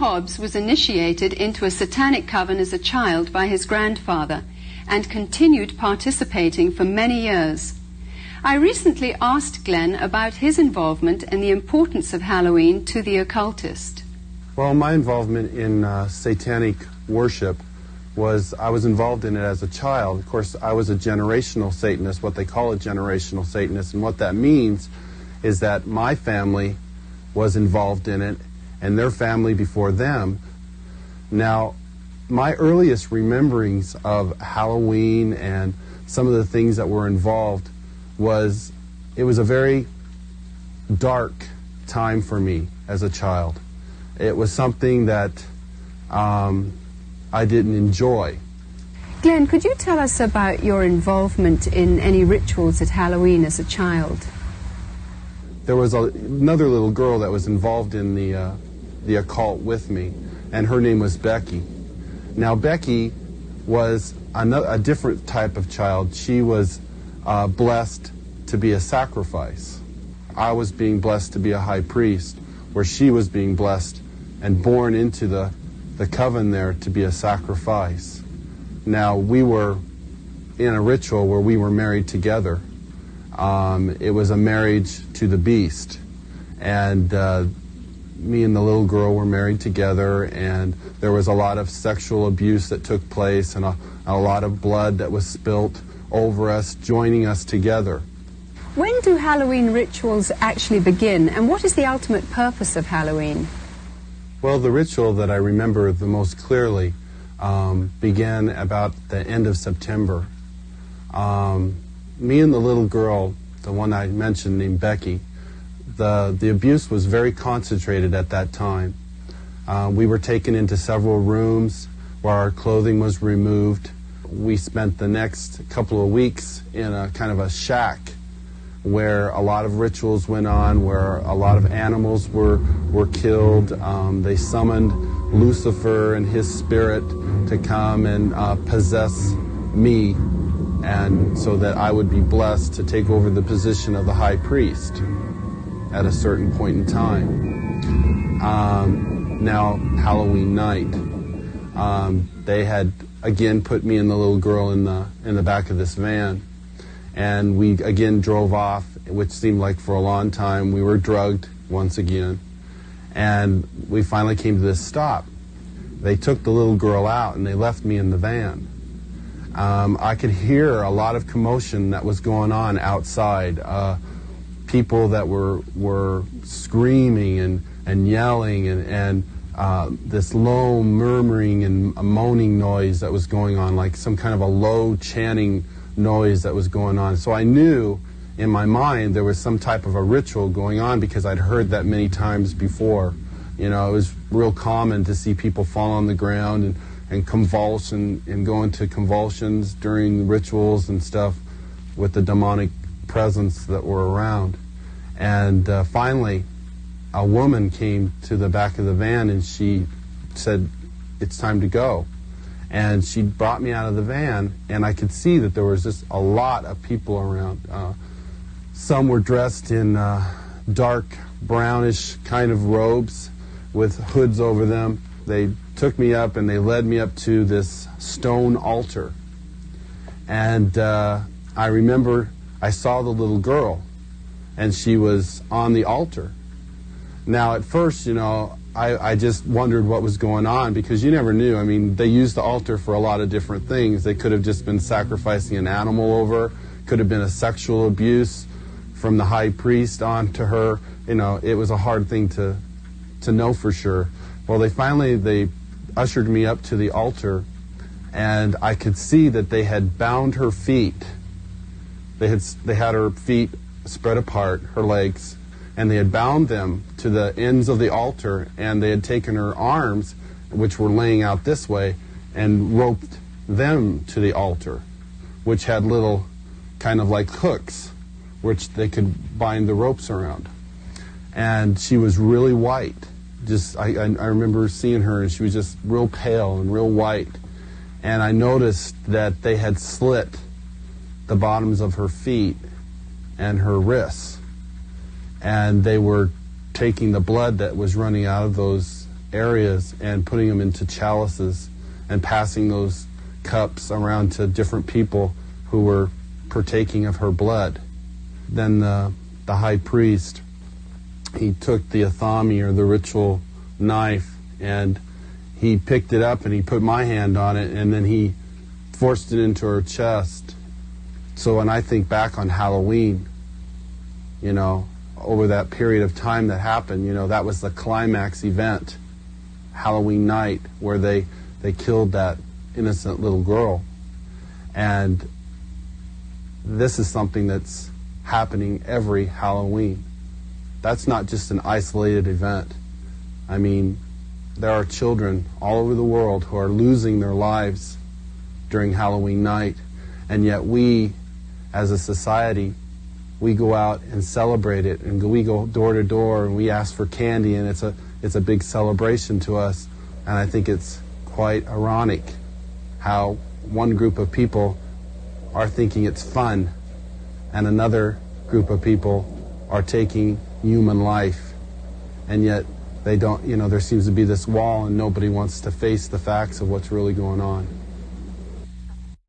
Hobbs was initiated into a satanic coven as a child by his grandfather and continued participating for many years. I recently asked Glenn about his involvement and the importance of Halloween to the occultist. Well, my involvement in satanic worship was, I was involved in it as a child. Of course, I was a generational Satanist, what they call a generational Satanist, and what that means is that my family was involved in it and their family before them. Now, my earliest rememberings of Halloween and some of the things that were involved was, it was a very dark time for me as a child. It was something that I didn't enjoy. Glenn, could you tell us about your involvement in any rituals at Halloween as a child? There was another little girl that was involved in the occult with me, and her name was Becky. Now, Becky was a different type of child. She was blessed to be a sacrifice. I was being blessed to be a high priest, where she was being blessed and born into the coven there to be a sacrifice. Now, we were in a ritual where we were married together. It was a marriage to the beast, and me and the little girl were married together, and there was a lot of sexual abuse that took place and a lot of blood that was spilt over us, joining us together. When do Halloween rituals actually begin, and what is the ultimate purpose of Halloween? Well, the ritual that I remember the most clearly began about the end of September. Me and the little girl, the one I mentioned named Becky, the abuse was very concentrated at that time. We were taken into several rooms where our clothing was removed. We spent the next couple of weeks in a kind of a shack where a lot of rituals went on, where a lot of animals were killed. They summoned Lucifer and his spirit to come and possess me, and so that I would be blessed to take over the position of the high priest at a certain point in time. Now, Halloween night, they had again put me and the little girl in the back of this van, and we again drove off, which seemed like for a long time. We were drugged once again, and we finally came to this stop. They took the little girl out and they left me in the van. I could hear a lot of commotion that was going on outside. People that were screaming and yelling, and this low murmuring and moaning noise that was going on, like some kind of a low chanting noise that was going on. So I knew in my mind there was some type of a ritual going on, because I'd heard that many times before. You know, it was real common to see people fall on the ground and convulse and go into convulsions during rituals and stuff with the demonic presence that were around. And finally, a woman came to the back of the van and she said, "It's time to go." And she brought me out of the van, and I could see that there was just a lot of people around. Some were dressed in dark brownish kind of robes with hoods over them. They took me up and they led me up to this stone altar. And I remember I saw the little girl, and she was on the altar. Now, at first, you know, I just wondered what was going on, because you never knew. I mean, they used the altar for a lot of different things. They could have just been sacrificing an animal over, could have been a sexual abuse from the high priest onto her. You know, it was a hard thing to know for sure. Well, they ushered me up to the altar, and I could see that they had bound her feet. They had her feet spread apart, her legs, and they had bound them to the ends of the altar, and they had taken her arms, which were laying out this way, and roped them to the altar, which had little kind of like hooks, which they could bind the ropes around. And she was really white. I remember seeing her, and she was just real pale and real white. And I noticed that they had slit the bottoms of her feet and her wrists, and they were taking the blood that was running out of those areas and putting them into chalices and passing those cups around to different people who were partaking of her blood. Then the high priest, he took the athami, or the ritual knife, and he picked it up and he put my hand on it, and then he forced it into her chest. So when I think back on Halloween, you know, over that period of time that happened, you know, that was the climax event, Halloween night, where they killed that innocent little girl. And this is something that's happening every Halloween. That's not just an isolated event. I mean, there are children all over the world who are losing their lives during Halloween night, and yet we, as a society, we go out and celebrate it, and we go door to door and we ask for candy, and it's a big celebration to us. And I think it's quite ironic how one group of people are thinking it's fun and another group of people are taking human life, and yet they don't, you know, there seems to be this wall and nobody wants to face the facts of what's really going on.